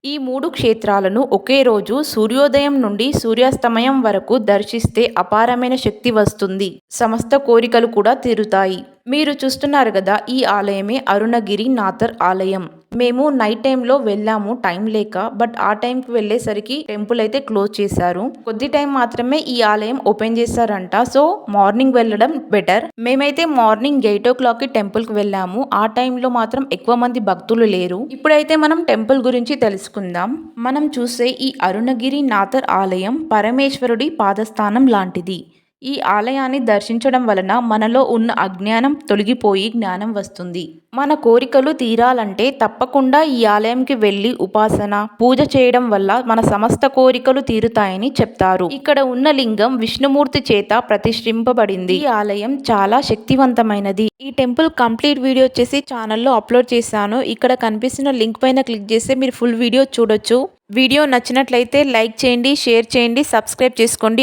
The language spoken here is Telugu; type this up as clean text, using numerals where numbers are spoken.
ఈ 3 క్షేత్రాలను ఒకే రోజు సూర్యోదయం నుండి సూర్యాస్తమయం వరకు దర్శిస్తే అపారమైన శక్తి వస్తుంది. సమస్త కోరికలు కూడా తీరుతాయి. మీరు చూస్తున్నారు గదా! ఈ ఆలయమే అరుణగిరి నాథర్ ఆలయం. మేము నైట్ టైంలో వెళ్ళాము టైం లేక. బట్ ఆ టైంకి వెళ్ళేసరికి టెంపుల్ అయితే క్లోజ్ చేశారు. కొద్ది టైం మాత్రమే ఈ ఆలయం ఓపెన్ చేశారంట. సో మార్నింగ్ వెళ్ళడం బెటర్. మేమైతే మార్నింగ్ 8 o'clockకి టెంపుల్కి వెళ్ళాము. ఆ టైంలో మాత్రం ఎక్కువ మంది భక్తులు లేరు. ఇప్పుడైతే మనం టెంపుల్ గురించి తెలుసుకుందాం. మనం చూసే ఈ అరుణగిరి నాథర్ ఆలయం పరమేశ్వరుడి పాదస్థానం లాంటిది. ఈ ఆలయాన్ని దర్శించడం వలన మనలో ఉన్న అజ్ఞానం తొలగిపోయి జ్ఞానం వస్తుంది. మన కోరికలు తీరాలంటే తప్పకుండా ఈ ఆలయంకి వెళ్ళి ఉపాసన, పూజ చేయడం వల్ల మన సమస్త కోరికలు తీరుతాయని చెప్తారు. ఇక్కడ ఉన్న లింగం విష్ణుమూర్తి చేత ప్రతిష్ఠింపబడింది. ఈ ఆలయం చాలా శక్తివంతమైనది. ఈ టెంపుల్ కంప్లీట్ వీడియో వచ్చేసి ఛానల్లో అప్లోడ్ చేశాను. ఇక్కడ కనిపిస్తున్న లింక్ పైన క్లిక్ చేస్తే మీరు ఫుల్ వీడియో చూడొచ్చు. వీడియో నచ్చినట్లయితే లైక్ చేయండి, షేర్ చేయండి, సబ్స్క్రైబ్ చేసుకోండి.